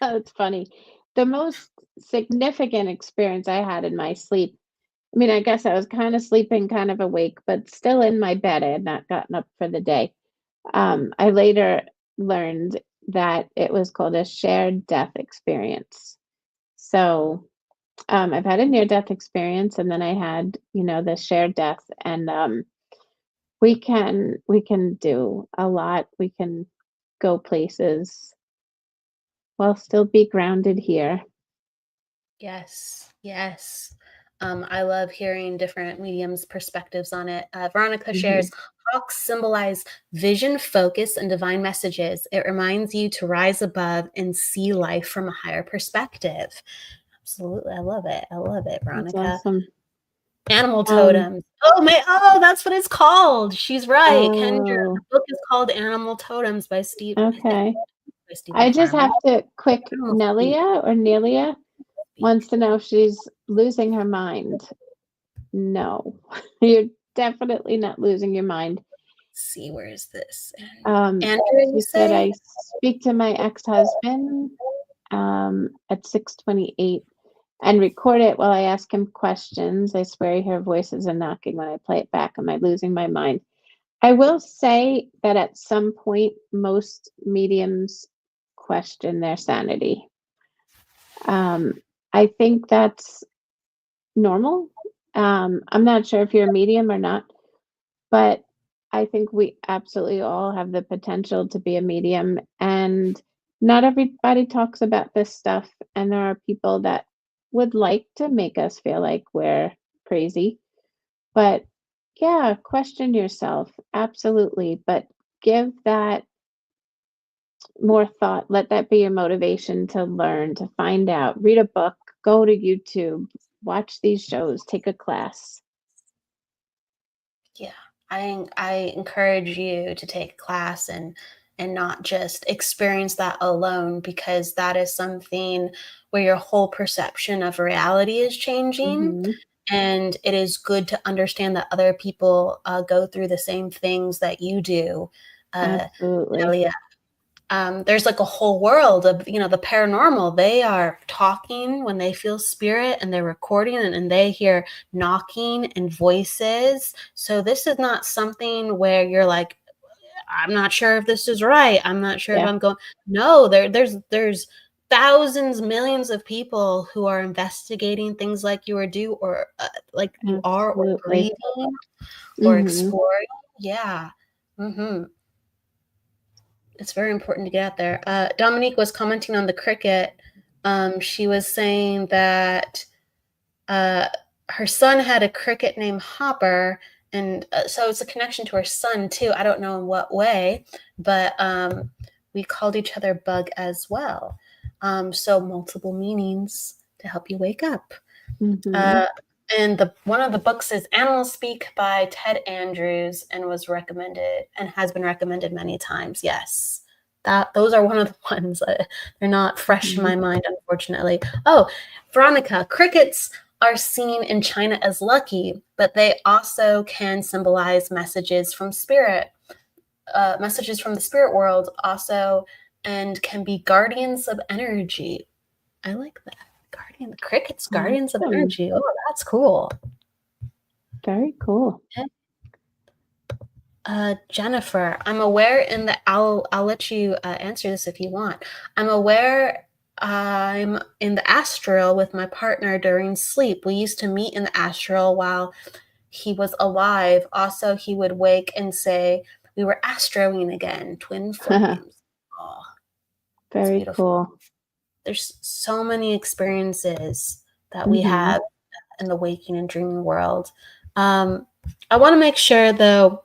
it's funny. The most significant experience I had in my sleep, I mean, I guess I was kind of sleeping, kind of awake, but still in my bed. I had not gotten up for the day. I later learned that it was called a shared death experience. So I've had a near death experience, and then I had, the shared death, and we can do a lot. We can go places while still be grounded here. Yes, yes. I love hearing different mediums' perspectives on it. Veronica Hmm. shares, hawks symbolize vision, focus, and divine messages. It reminds you to rise above and see life from a higher perspective. Absolutely. I love it. I love it, That's Veronica. awesome. Animal Um, totems. Oh, that's what it's called. She's right. Kendra, the oh, book is called Animal Totems by I think okay. by Stephen I just Farmer. have to quick Animal speak, Nelia or Nelia speak. wants to know if she's losing her mind. No, you're definitely not losing your mind. See, where is this? Um, Andrew, you she said, say? I speak to my ex-husband at 6:28 and record it while I ask him questions. I swear I hear voices and knocking when I play it back. Am I losing my mind? I will say that at some point, most mediums question their sanity. Um, I think that's normal. I'm not sure if you're a medium or not, but I think we absolutely all have the potential to be a medium. And not everybody talks about this stuff. And there are people that would like to make us feel like we're crazy. But yeah, question yourself. Absolutely. But give that more thought. Let that be your motivation to learn, to find out, read a book, go to YouTube, watch these shows, take a class. Yeah, I encourage you to take a class and not just experience that alone, because that is something where your whole perception of reality is changing. Hmm. And it is good to understand that other people go through the same things that you do. Absolutely. Elliot, there's like a whole world of, the paranormal. They are talking when they feel spirit and they're recording, and they hear knocking and voices. So this is not something where you're like, I'm not sure if this is right. I'm not sure if Yeah, I'm going. No, there's thousands, millions of people who are investigating things like you are do, or like you are, or absolutely. breathing or Hmm. exploring. Yeah. Hmm. It's very important to get out there. Dominique was commenting on the cricket. She was saying that uh, her son had a cricket named Hopper, and so it's a connection to her son too. I don't know in what way, but we called each other Bug as well. So multiple meanings to help you wake up. Hmm. Uh, and the one of the books is Animal Speak by Ted Andrews, and was recommended and has been recommended many times. Yes, those are one of the ones. They're not fresh in Hmm. my mind, unfortunately. Oh, Veronica, crickets are seen in China as lucky, but they also can symbolize messages from spirit, messages from the spirit world also, and can be guardians of energy. I like that. Crickets, guardians of Awesome. energy. Oh, that's cool. Very cool. Jennifer, I'm aware in the I'll let you answer this if you want. I'm aware I'm in the astral with my partner during sleep. We used to meet in the astral while he was alive. Also, he would wake and say we were astroing again, twin flames. Oh, it's Very beautiful. cool. There's so many experiences that we Hmm. have in the waking and dreaming world. I want to make sure though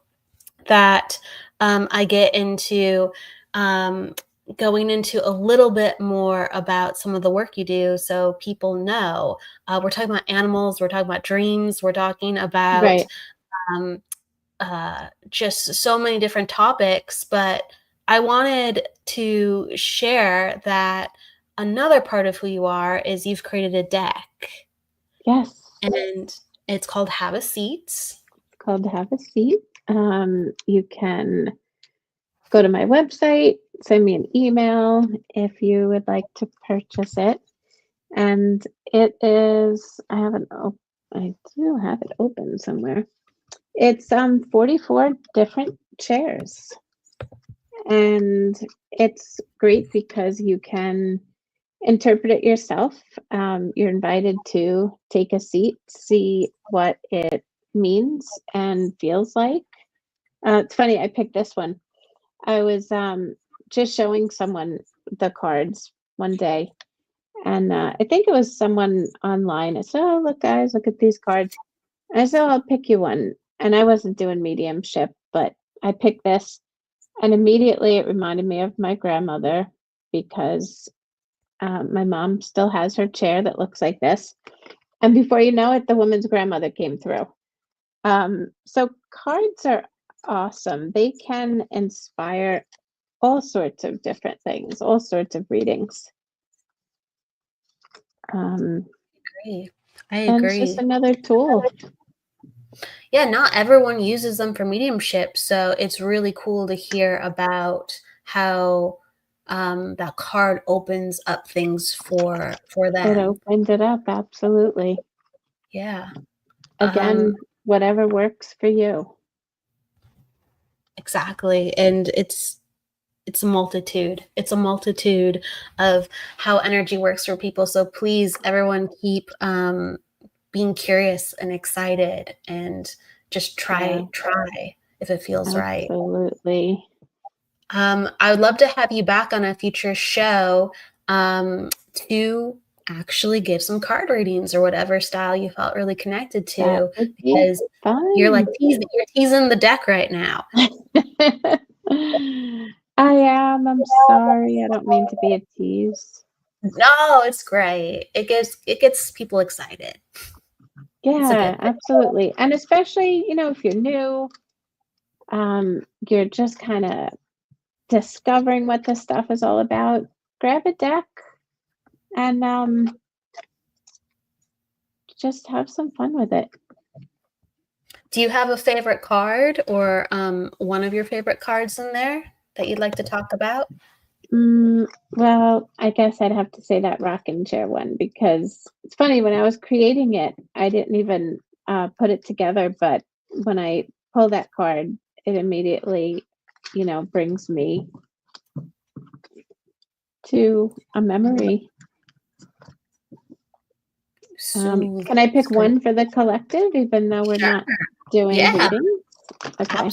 that I get into going into a little bit more about some of the work you do, so people know. We're talking about animals, we're talking about dreams, we're talking about Right. um, just so many different topics, but I wanted to share that another part of who you are is you've created a deck. Yes. And it's called Have a Seat. It's called Have a Seat. You can go to my website, send me an email if you would like to purchase it. And it is, I do have it open somewhere. It's 44 different chairs. And it's great because you can interpret it yourself. You're invited to take a seat, see what it means and feels like. It's funny, I picked this one. I was just showing someone the cards one day, and I think it was someone online. I said, "Oh, look, guys, look at these cards." And I said, "Oh, I'll pick you one." And I wasn't doing mediumship, but I picked this, and immediately it reminded me of my grandmother because my mom still has her chair that looks like this. And before you know it, the woman's grandmother came through. So cards are awesome. They can inspire all sorts of different things, all sorts of readings. I And it's just agree. another tool. Yeah, not everyone uses them for mediumship, so it's really cool to hear about how that card opens up things for It them. opened it up, absolutely. Yeah. Again, whatever works for you. Exactly. And it's a multitude. It's a multitude of how energy works for people. So please, everyone, keep being curious and excited, and just try if it feels right. Absolutely. I would love to have you back on a future show to actually give some card readings or whatever style you felt really connected to, That would be because fun. you're teasing the deck right now. I am. I'm sorry. I don't mean to be a tease. No, it's great. It gets people excited. Yeah, absolutely. And especially, if you're new, you're just kind of discovering what this stuff is all about. Grab a deck and just have some fun with it. Do you have a favorite card or one of your favorite cards in there that you'd like to talk about? Well, I guess I'd have to say that rocking chair one, because it's funny, when I was creating it, I didn't even put it together, but when I pull that card, it immediately, brings me to a memory. Can I pick one for the collective, even though we're not doing readings? Okay.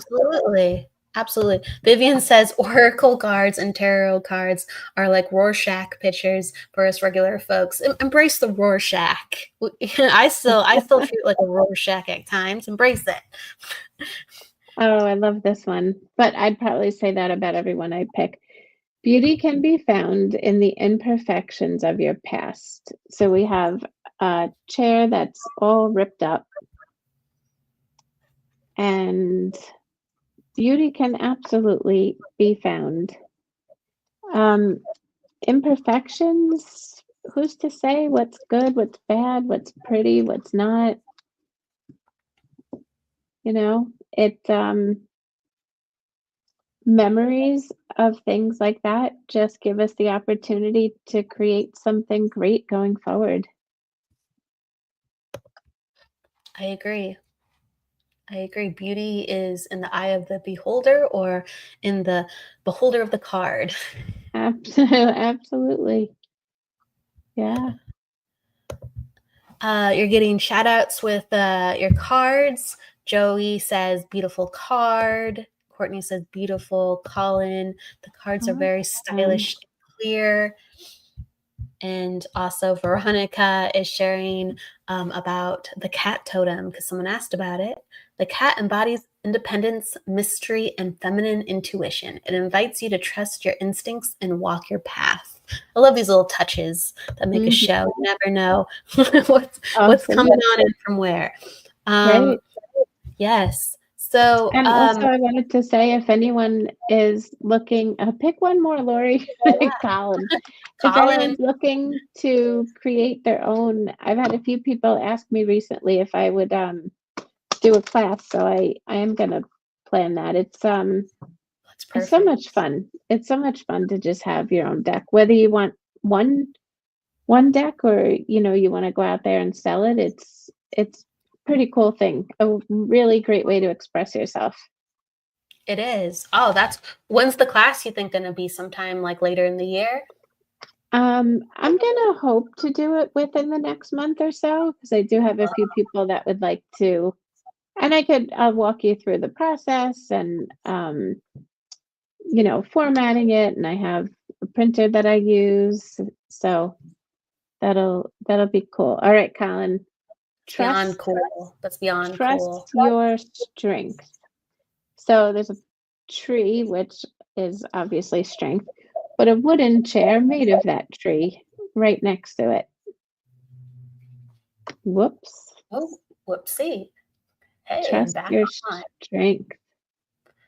Absolutely. Vivian says oracle cards and tarot cards are like Rorschach pictures for us regular folks. Embrace the Rorschach. I still feel like a Rorschach at times. Embrace it. Oh, I love this one. But I'd probably say that about everyone I pick. Beauty can be found in the imperfections of your past. So we have a chair that's all ripped up, and beauty can absolutely be found. Imperfections, who's to say what's good, what's bad, what's pretty, what's not? Memories of things like that just give us the opportunity to create something great going forward. I agree. Beauty is in the eye of the beholder, or in the beholder of the card. Absolutely. Yeah. You're getting shout outs with your cards. Joey says beautiful card. Courtney says beautiful. Colin, the cards are very stylish and clear. And also Veronica is sharing about the cat totem, because someone asked about it. The cat embodies independence, mystery, and feminine intuition. It invites you to trust your instincts and walk your path. I love these little touches that make a show. You never know what's coming on and from where. Right. Yes. So, And also, I wanted to say, if anyone is looking, pick one more, Laurie, Colin. If Colin, anyone's looking to create their own, I've had a few people ask me recently if I would do a class, so I am gonna plan that. that's It's so perfect. much fun. It's so much fun to just have your own deck, whether you want one deck or you want to go out there and sell it. It's pretty cool thing. A really great way to express yourself. It is. Oh, when's the class you think gonna be? Sometime like later in the year? I'm gonna hope to do it within the next month or so because I do have a few people that would like to, and I'll walk you through the process and formatting it, and I have a printer that I use, so that'll be cool. All right, Colin, Beyond trust cool. That's beyond cool. trust your strength. So there's a tree, which is obviously strength, but a wooden chair made of that tree right next to it. Whoops. Oh, whoopsie. Hey, I'm Trust back your on. strength.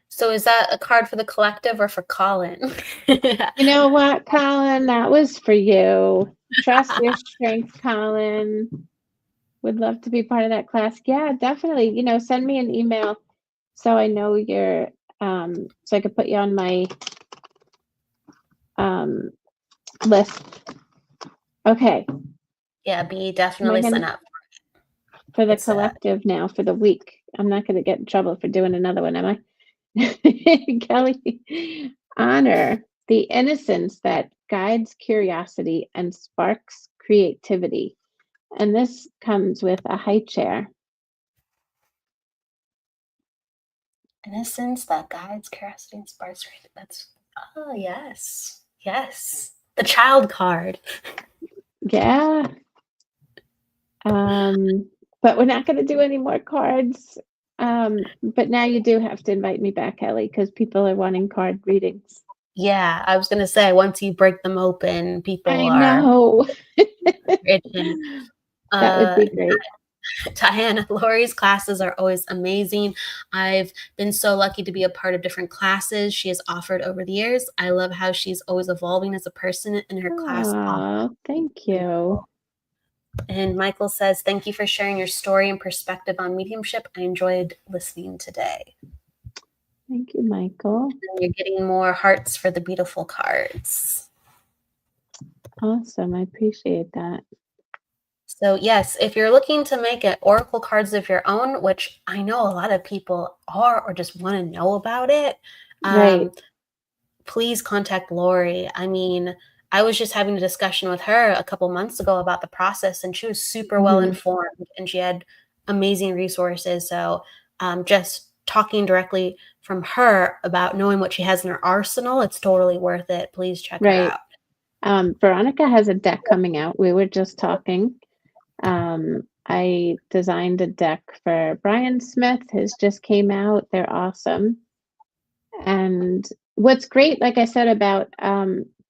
So is that a card for the collective or for Colin? You know what, Colin? That was for you. Trust your strength, Colin. Would love to be part of that class. Yeah, definitely. Send me an email so I know you're, so I could put you on my list. Okay. Yeah, B Am I definitely gonna sign up. for the It's collective now for the week? I'm not gonna get in trouble for doing another one, am I? Kelly, honor the innocence that guides curiosity and sparks creativity. And this comes with a high chair. innocence that guides curiosity and sparks. Oh yes. Yes. The child card. Yeah. But we're not going to do any more cards. But now you do have to invite me back, Kelly, because people are wanting card readings. Yeah, I was gonna say once you break them open, people I are know. itching. That would be great. Diana, Laurie's classes are always amazing. I've been so lucky to be a part of different classes she has offered over the years. I love how she's always evolving as a person in her class. Oh, thank you. And Michael says, thank you for sharing your story and perspective on mediumship. I enjoyed listening today. Thank you, Michael. And you're getting more hearts for the beautiful cards. Awesome. I appreciate that. So yes, if you're looking to make it oracle cards of your own, which I know a lot of people are or just want to know about it, Right. please contact Laurie. I mean, I was just having a discussion with her a couple months ago about the process, and she was super well informed, and she had amazing resources. So just talking directly from her about knowing what she has in her arsenal, it's totally worth it. Please check her Right. out. Veronica has a deck coming out. We were just talking. I designed a deck for Brian Smith. His just came out. They're awesome. And what's great, like I said, about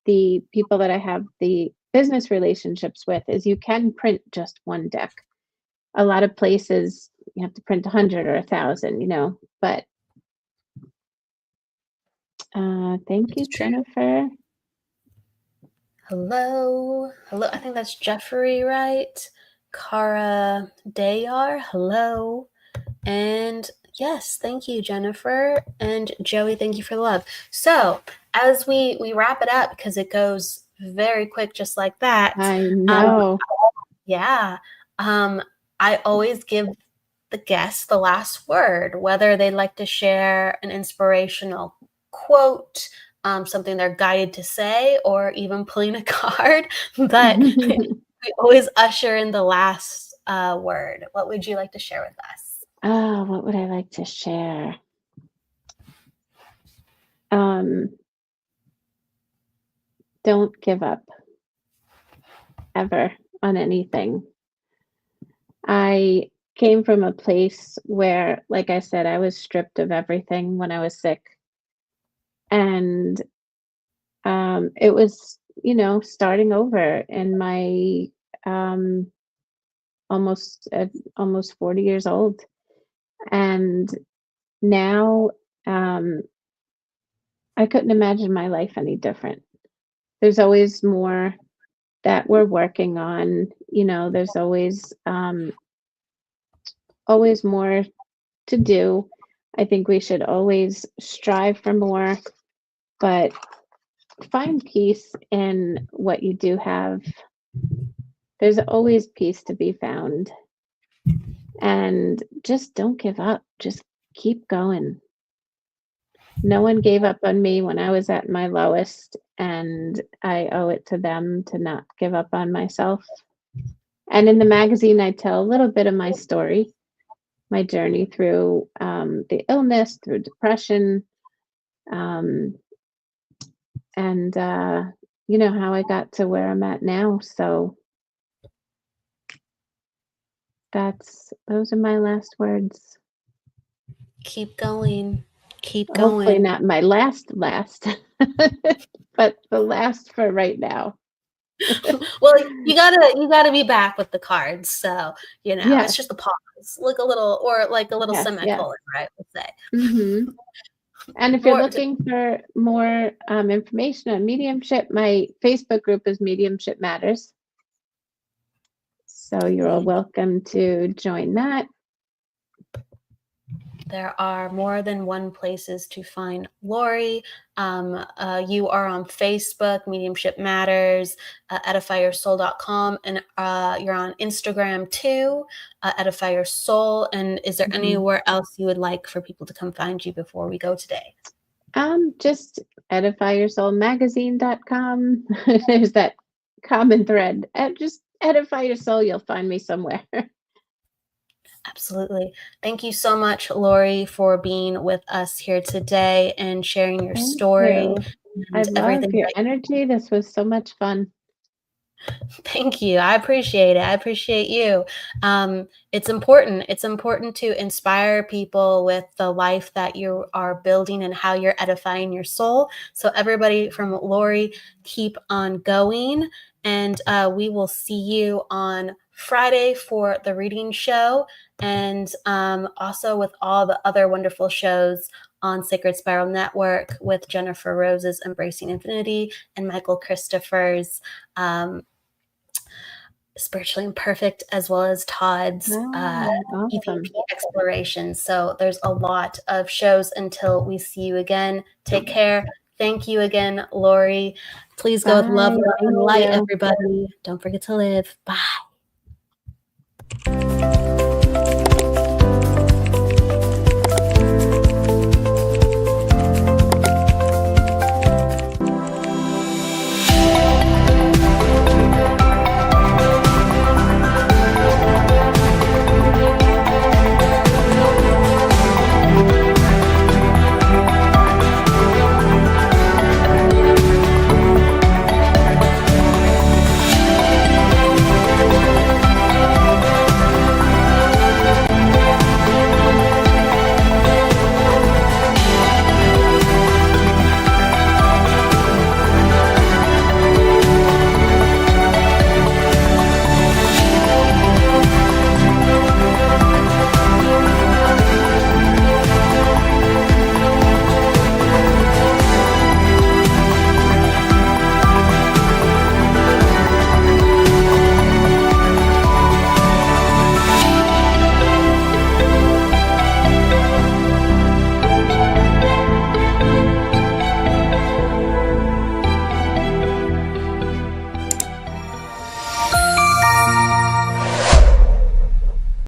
the people that I have the business relationships with is you can print just one deck. A lot of places you have to print 100 or 1,000, but thank you, Jennifer. Hello. I think that's Jeffrey, right? Cara Dayar. Hello. And yes, thank you, Jennifer. And Joey, thank you for the love. So as we wrap it up, because it goes very quick, just like that. I know. Yeah. I always give the guests the last word, whether they'd like to share an inspirational quote, something they're guided to say, or even pulling a card. But we always usher in the last word. What would you like to share with us? Oh, what would I like to share? Don't give up ever on anything. I came from a place where, like I said, I was stripped of everything when I was sick. And it was, starting over in my almost 40 years old. And now, I couldn't imagine my life any different. There's always more that we're working on. There's always more to do. I think we should always strive for more, but find peace in what you do have. There's always peace to be found. And just don't give up. Just keep going. No one gave up on me when I was at my lowest, and I owe it to them to not give up on myself. And in the magazine, I tell a little bit of my story, my journey through the illness, through depression, and how I got to where I'm at now. So those are my last words. Keep going. Keep Hopefully going. not my last, but the last for right now. Well, you gotta be back with the cards. So, Yes. it's just a pause, like a little Yes, semicolon, right? Let's say. Mm-hmm. And if you're looking for more information on mediumship, my Facebook group is Mediumship Matters. So you're all welcome to join that. There are more than one places to find Laurie. You are on Facebook, Mediumship Matters, edifyyoursoul.com, and you're on Instagram too, Edify Your Soul. And is there anywhere else you would like for people to come find you before we go today? Just edifyyoursoulmagazine.com. There's that common thread. Just Edify Your Soul, you'll find me somewhere. Absolutely. Thank you so much, Laurie, for being with us here today and sharing your story. I love your energy. This was so much fun. Thank you. I appreciate it. I appreciate you. It's important. It's important to inspire people with the life that you are building and how you're edifying your soul. So everybody from Laurie, keep on going. And we will see you on Friday for the reading show, and also with all the other wonderful shows on Sacred Spiral Network with Jennifer Rose's Embracing Infinity and Michael Christopher's Spiritually Imperfect, as well as Todd's awesome. EVP Exploration. So there's a lot of shows until we see you again. Take care. Thank you again, Laurie. Please go with love, love, and light, everybody. Don't forget to live. Bye.